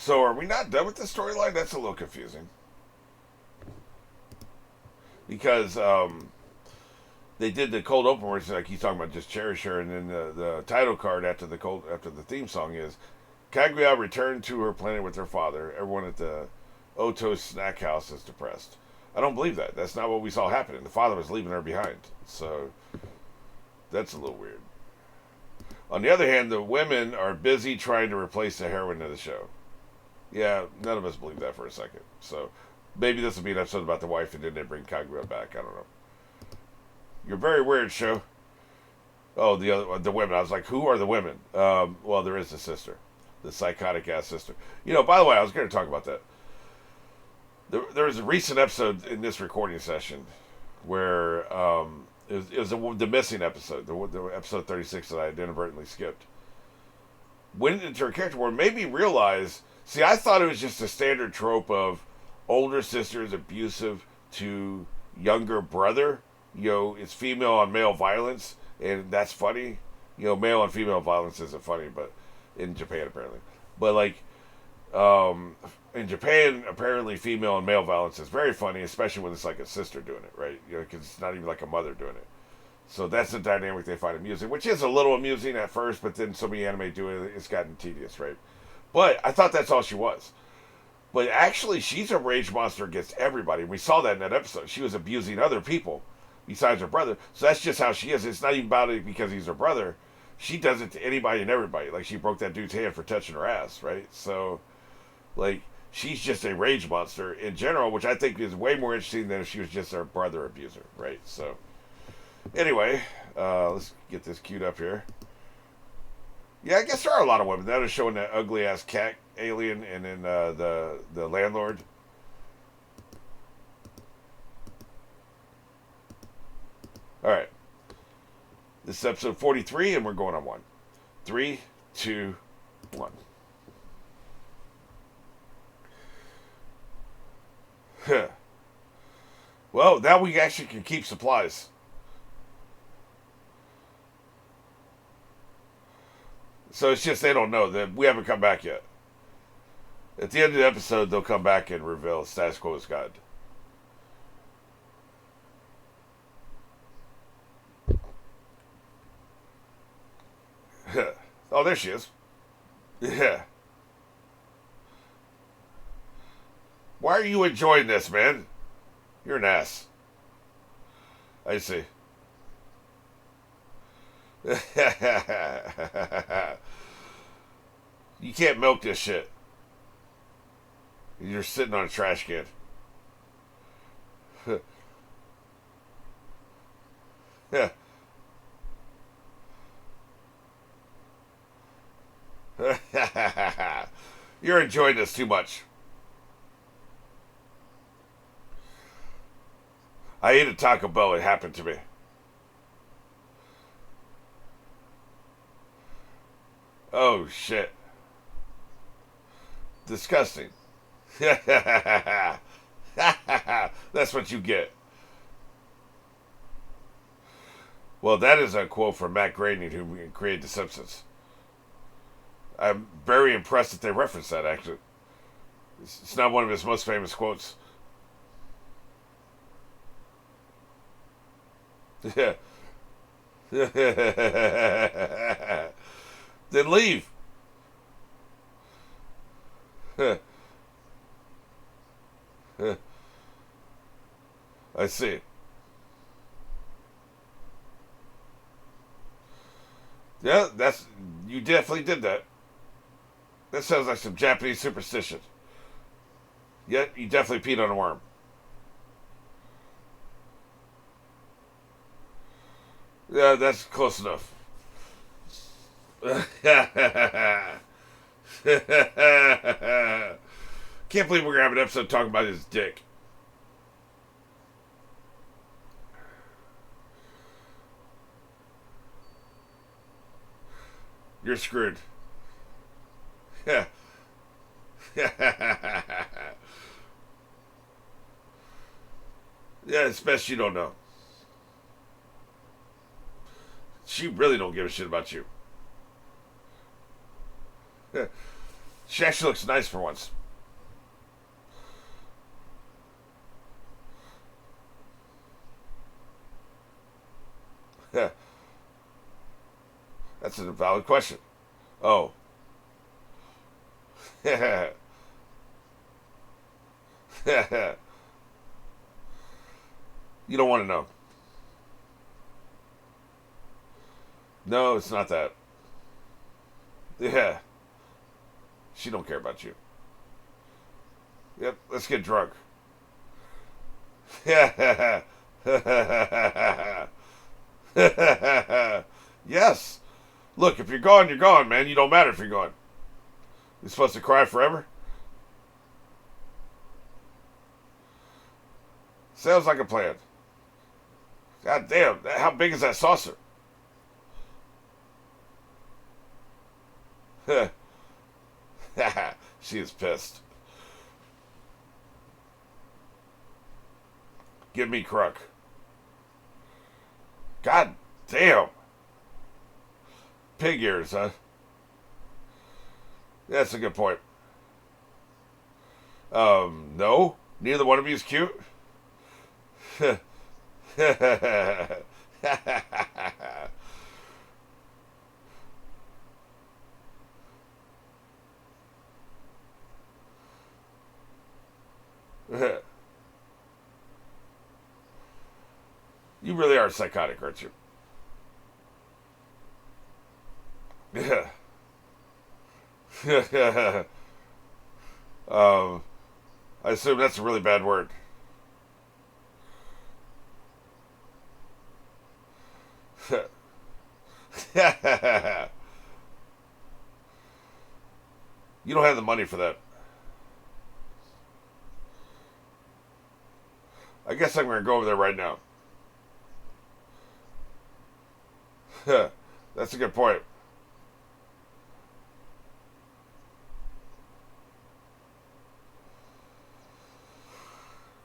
So are we not done with the storyline? That's a little confusing. Because they did the cold open where it's like he's talking about just cherish her, and then the title card after the theme song is Kaguya returned to her planet with her father. Everyone at the Oto snack house is depressed. I don't believe that. That's not what we saw happening. The father was leaving her behind. So that's a little weird. On the other hand, the women are busy trying to replace the heroine of the show. Yeah, none of us believe that for a second. So maybe this will be an episode about the wife and then they bring Kaguya back. I don't know. You're very weird, show. Oh, the women. I was like, who are the women? Well, there is the sister, the psychotic ass sister. You know, by the way, I was going to talk about that. There was a recent episode in this recording session where it was the missing episode, the episode 36 that I inadvertently skipped. Went into her character where it made me realize. See, I thought it was just a standard trope of older sisters abusive to younger brother. You know, it's female on male violence, and that's funny. You know, male on female violence isn't funny, but in Japan apparently. But like, in Japan, apparently female and male violence is very funny, especially when it's like a sister doing it, right? You know, because it's not even like a mother doing it. So that's the dynamic they find amusing, which is a little amusing at first, but then so many anime do it, it's gotten tedious, right? But I thought that's all she was. But actually, she's a rage monster against everybody. We saw that in that episode. She was abusing other people besides her brother. So that's just how she is. It's not even about it because he's her brother. She does it to anybody and everybody. Like, she broke that dude's hand for touching her ass, right? So, like, she's just a rage monster in general, which I think is way more interesting than if she was just her brother abuser, right? So, anyway, let's get this queued up here. Yeah, I guess there are a lot of women. That is showing that ugly ass cat alien and then the landlord. All right. This is episode 43, and we're going on one. 3, 2, 1. Huh. Well, now we actually can keep supplies. So it's just they don't know that we haven't come back yet. At the end of the episode, they'll come back and reveal status quo is God. Oh, there she is. Yeah. Why are you enjoying this, man? You're an ass. I see. You can't milk this shit. You're sitting on a trash can. Yeah. You're enjoying this too much. I ate a Taco Bell. It happened to me. Oh, shit. Disgusting. That's what you get. Well, that is a quote from Matt Groening, who created The Simpsons. I'm very impressed that they referenced that, actually. It's not one of his most famous quotes. Yeah. Then leave. I see. Yeah, you definitely did that. That sounds like some Japanese superstition. Yet you definitely peed on a worm. Yeah, that's close enough. Can't believe we're gonna have an episode talking about his dick. You're screwed. Yeah. Yeah, it's best you don't know. She really don't give a shit about you. She actually looks nice for once. Yeah. That's a valid question. Oh. You don't want to know. No, it's not that. Yeah. She don't care about you. Yep, let's get drunk. Yeah. Yes. Look, if you're gone, man. You don't matter if you're gone. You're supposed to cry forever? Sounds like a plan. God damn, how big is that saucer? She is pissed. Give me Kruk. God damn. Pig ears, huh? That's a good point. No. Neither one of you is cute. You really are psychotic, aren't you? Yeah. I assume that's a really bad word. You don't have the money for that. I guess I'm going to go over there right now. That's a good point.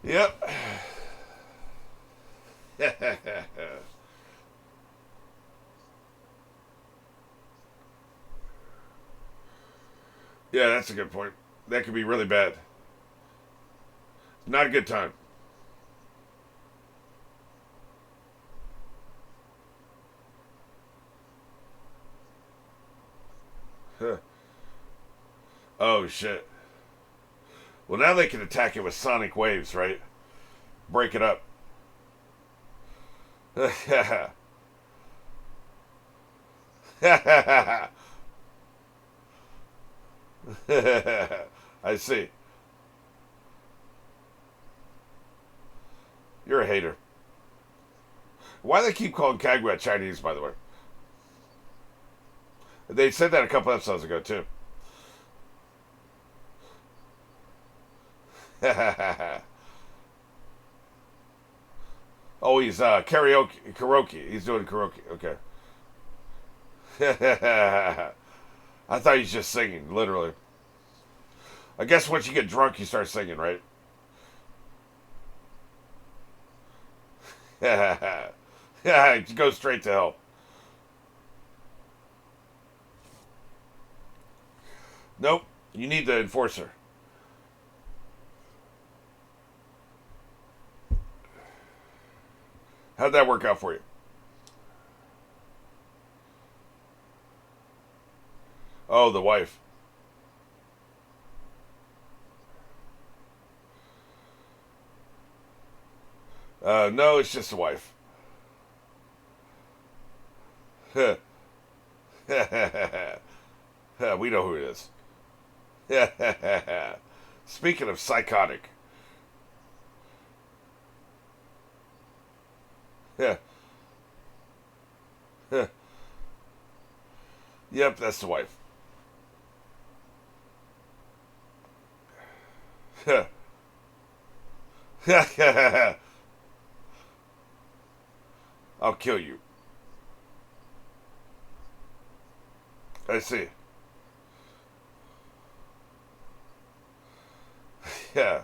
Yep. Yeah, that's a good point. That could be really bad. Not a good time. Huh. Oh, shit. Well, now they can attack it with sonic waves, right? Break it up. I see. You're a hater. Why do they keep calling Kaguya Chinese, by the way? They said that a couple episodes ago, too. Oh, he's karaoke. He's doing karaoke. Okay. I thought he's just singing, literally. I guess once you get drunk, you start singing, right? Yeah, it goes straight to hell. Nope, you need the enforcer. How'd that work out for you? Oh, the wife. No, it's just the wife. We know who it is. Speaking of psychotic. Yep, that's the wife. I'll kill you. I see. Yeah.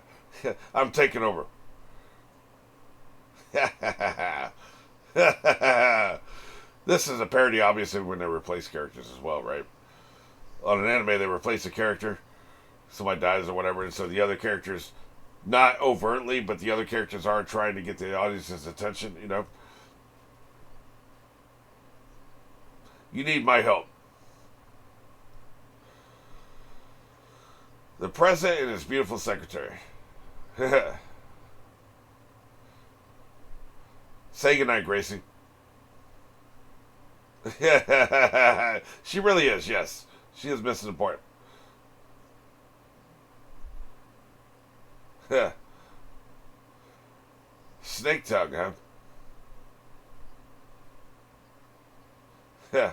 I'm taking over. This is a parody, obviously, when they replace characters as well, right? On an anime, they replace a character. somebody dies or whatever, and so the other characters, not overtly, but the other characters are trying to get the audience's attention. You need my help. The president and his beautiful secretary. Say goodnight, Gracie. She really is, yes. She is missing the point. Snake tongue, huh?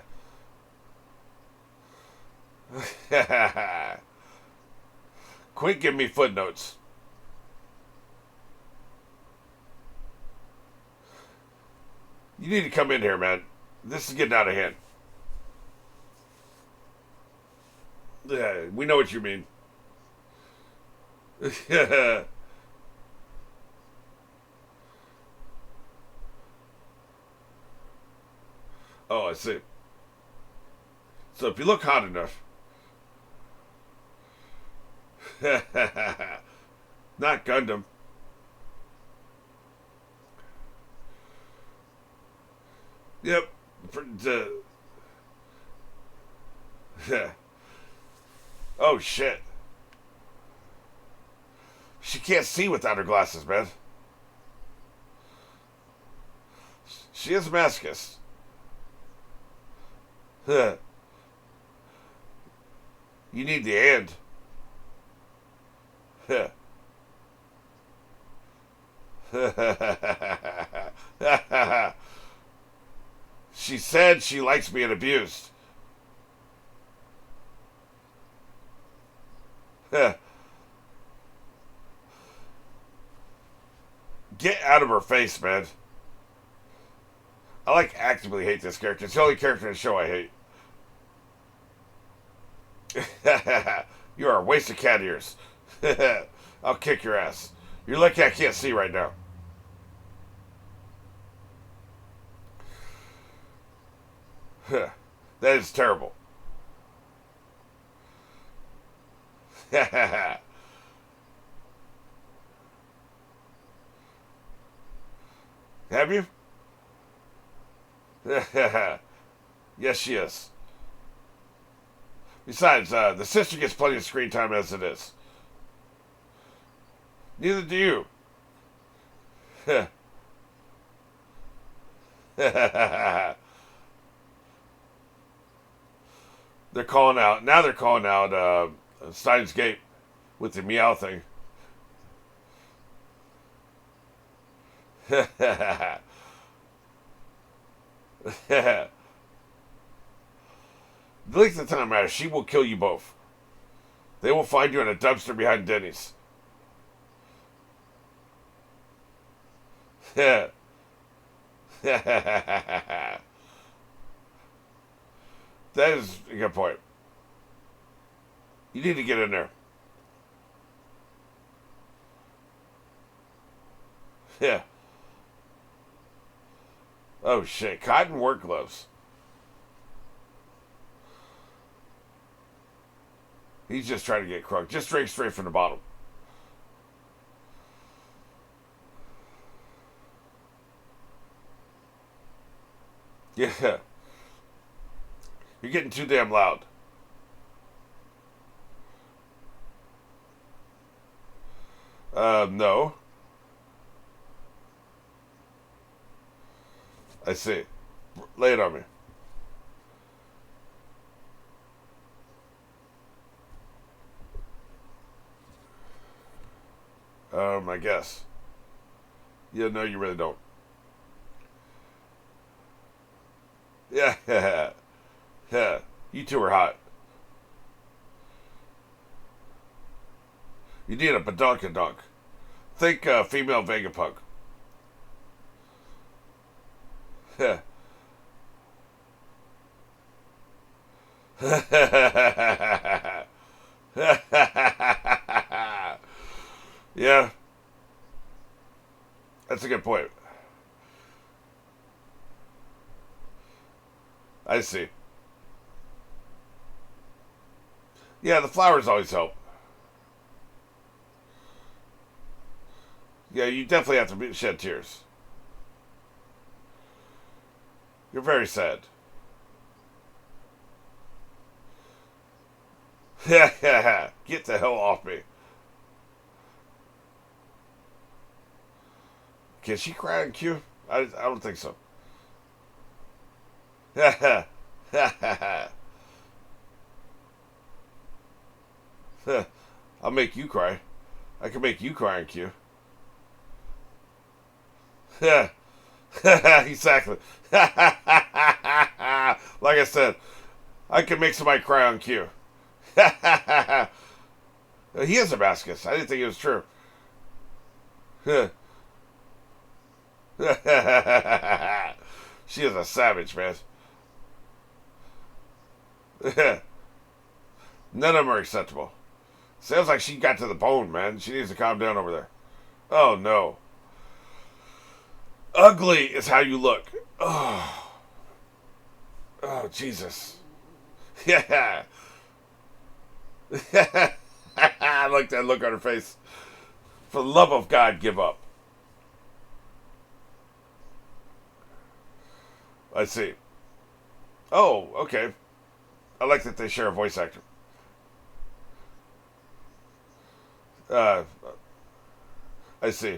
Quit giving me footnotes. You need to come in here, man. This is getting out of hand. Yeah, we know what you mean. Oh, I see. So if you look hot enough. Not Gundam. Yep. Oh, shit. She can't see without her glasses, man. She is a masochist. You need the end. She said she likes being abused. Get out of her face, man. I actively hate this character. It's the only character in the show I hate. You are a waste of cat ears. I'll kick your ass. You're lucky I can't see right now. That is terrible. Have you? Yes, she is. Besides, the sister gets plenty of screen time as it is. Neither do you. They're calling out. Now they're calling out Steins Gate with the meow thing. The length of time matters. She will kill you both. They will find you in a dumpster behind Denny's. That is a good point. You need to get in there. Yeah. Oh shit. Cotton work gloves. He's just trying to get crunk. Just drink straight from the bottle. Yeah. You're getting too damn loud. No. I see. Lay it on me. I guess. Yeah, no, you really don't. Yeah, yeah. You two are hot. You need a badonkadonk. Think female Vegapunk. Yeah. Yeah. That's a good point. I see. Yeah, the flowers always help. Yeah, you definitely have to shed tears. You're very sad. Get the hell off me. Can she cry on cue? I don't think so. I'll make you cry. I can make you cry on cue. Exactly. Like I said, I can make somebody cry on cue. He is a masochist. I didn't think it was true. She is a savage, man. None of them are acceptable. Sounds like she got to the bone, man. She needs to calm down over there. Oh, no. Ugly is how you look. Oh, oh Jesus. Yeah. I like that look on her face. For the love of God, give up. I see. Oh, okay. I like that they share a voice actor. I see.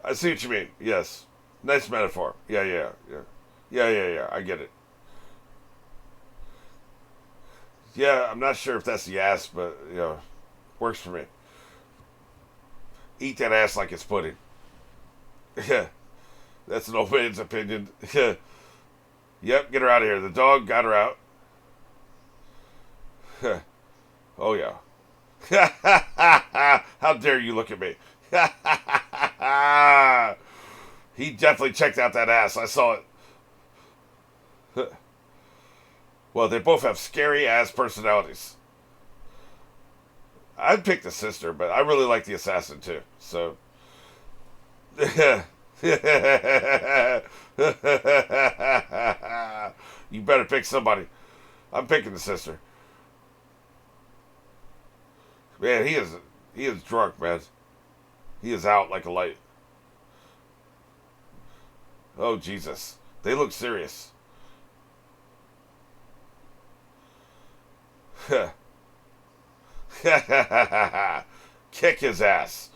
I see what you mean. Yes. Nice metaphor. Yeah. I get it. Yeah, I'm not sure if that's the ass, but, works for me. Eat that ass like it's pudding. Yeah. That's an old man's opinion. Yep, get her out of here. The dog got her out. Oh, yeah. How dare you look at me? He definitely checked out that ass. I saw it. Well, they both have scary ass personalities. I'd pick the sister, but I really like the assassin too. So, you better pick somebody. I'm picking the sister. Man, he is drunk, man. He is out like a light. Oh, Jesus. They look serious. Kick his ass.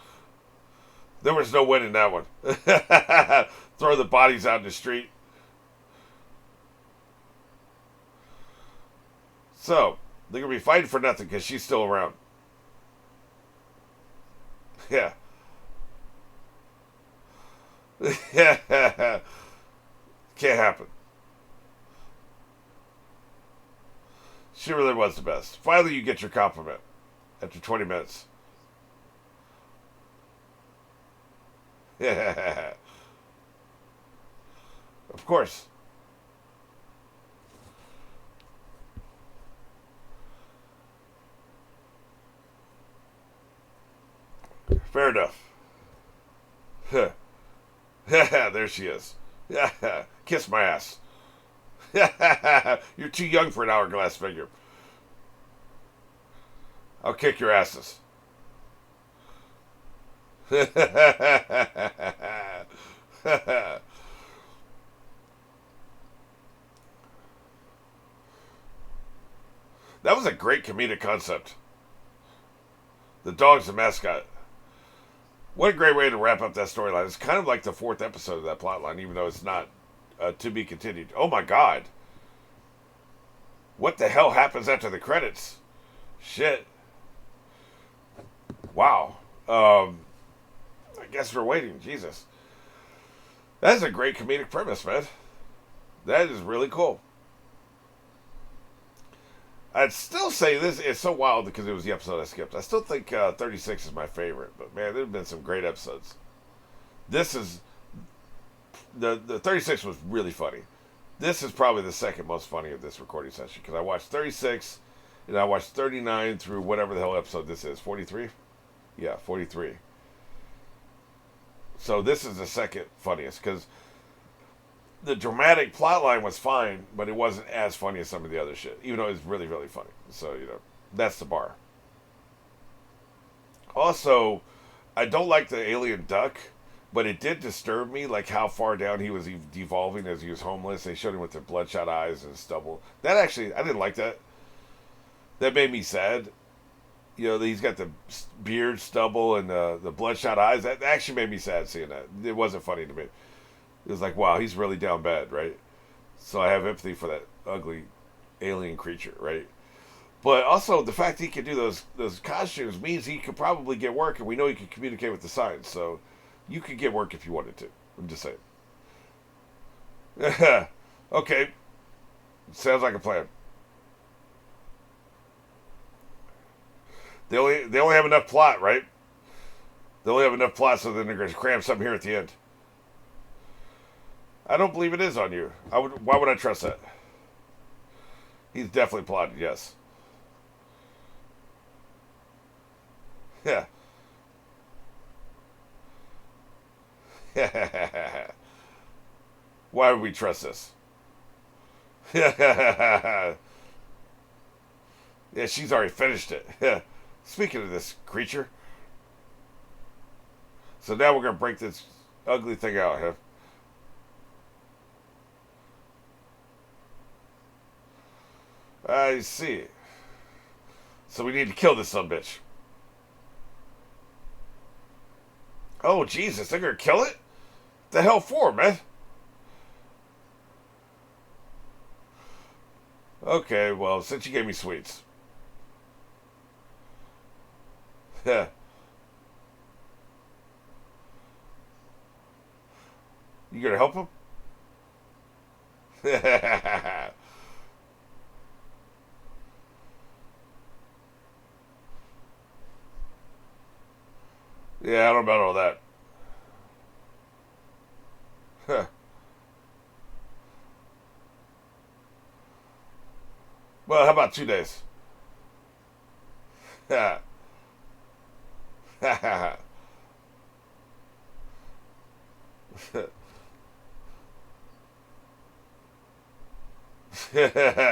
There was no winning that one. Throw the bodies out in the street. So, they're going to be fighting for nothing because she's still around. Yeah. Can't happen. She really was the best. Finally, you get your compliment after 20 minutes. Yeah. Of course. Fair enough. There she is. Kiss my ass. You're too young for an hourglass figure. I'll kick your asses. That was a great comedic concept. The dog's the mascot. What a great way to wrap up that storyline. It's kind of like the fourth episode of that plotline, even though it's not to be continued. Oh my God. What the hell happens after the credits? Shit. Wow. I guess we're waiting. Jesus. That's a great comedic premise, man. That is really cool. I'd still say this is so wild because it was the episode I skipped. I still think 36 is my favorite, but man, there have been some great episodes. This is the 36 was really funny. This is probably the second most funny of this recording session because I watched 36 and I watched 39 through whatever the hell episode this is. 43? Yeah, 43. So this is the second funniest because the dramatic plot line was fine, but it wasn't as funny as some of the other shit, even though it was really, really funny. So, that's the bar. Also, I don't like the alien duck, but it did disturb me, like how far down he was devolving as he was homeless. They showed him with the bloodshot eyes and stubble. That actually, I didn't like that. That made me sad. You know, he's got the beard, stubble, and the bloodshot eyes. That actually made me sad seeing that. It wasn't funny to me. It was like, wow, he's really down bad, right? So I have empathy for that ugly alien creature, right? But also the fact he can do those costumes means he could probably get work, and we know he can communicate with the signs. So you could get work if you wanted to. I'm just saying. Okay, sounds like a plan. They only have enough plot, right? They only have enough plot, so then they're going to cram something here at the end. I don't believe it is on you. Why would I trust that? He's definitely plotted, yes. Yeah. Why would we trust this? Yeah, she's already finished it. Yeah. Speaking of this creature. So now we're going to break this ugly thing out, huh? I see. So we need to kill this sumbitch. Oh, Jesus, they're going to kill it? The hell for, man? Okay, well, since you gave me sweets. Yeah. You gonna help him? Yeah, I don't know about all that. Huh. Well, how about 2 days? Yeah.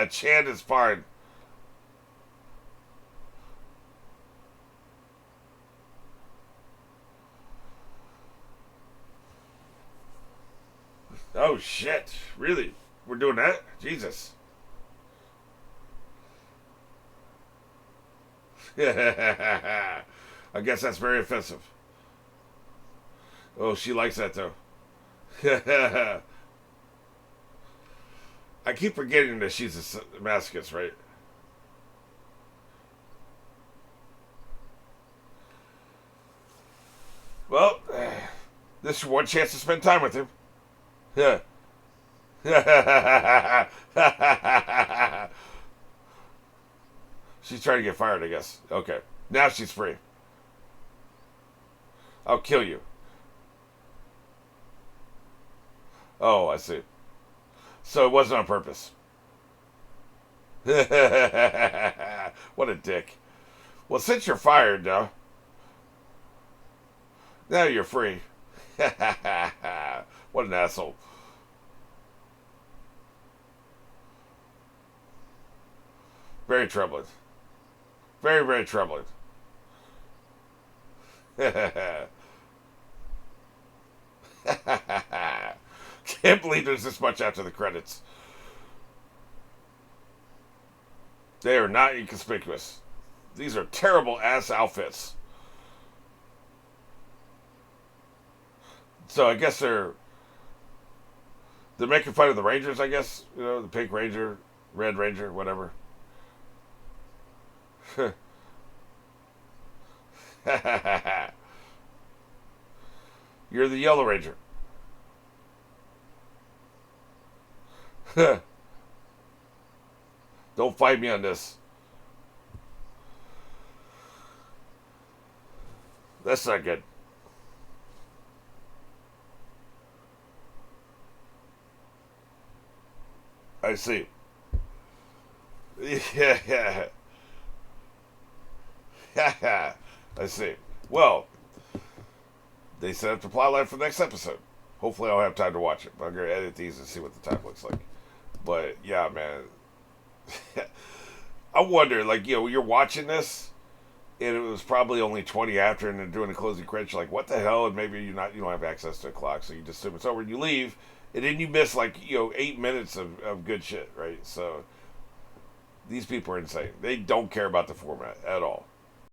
Chand is part. Oh shit! Really? We're doing that? Jesus! I guess that's very offensive. Oh, she likes that though. I keep forgetting that she's a masochist, right? Well, this is one chance to spend time with him. Yeah. She's trying to get fired, I guess. Okay. Now she's free. I'll kill you. Oh, I see. So it wasn't on purpose. What a dick. Well, since you're fired now, you're free. What an asshole. Very troubling. Very, very troubling. Can't believe there's this much after the credits. They are not inconspicuous. These are terrible ass outfits. So I guess they're making fun of the Rangers, I guess. You know, the Pink Ranger, Red Ranger, whatever. You're the Yellow Ranger. Don't fight me on this. That's not good. I see. Yeah. I see. Well, they set up the plotline for the next episode. Hopefully I'll have time to watch it. But I'm going to edit these and see what the time looks like. But, yeah, man. I wonder, like, you know, you're watching this, and it was probably only 20 after, and they're doing the closing credits. You're like, what the hell? And maybe you don't have access to a clock, so you just assume it's over and you leave, and then you miss 8 minutes of good shit, right? So these people are insane. They don't care about the format at all.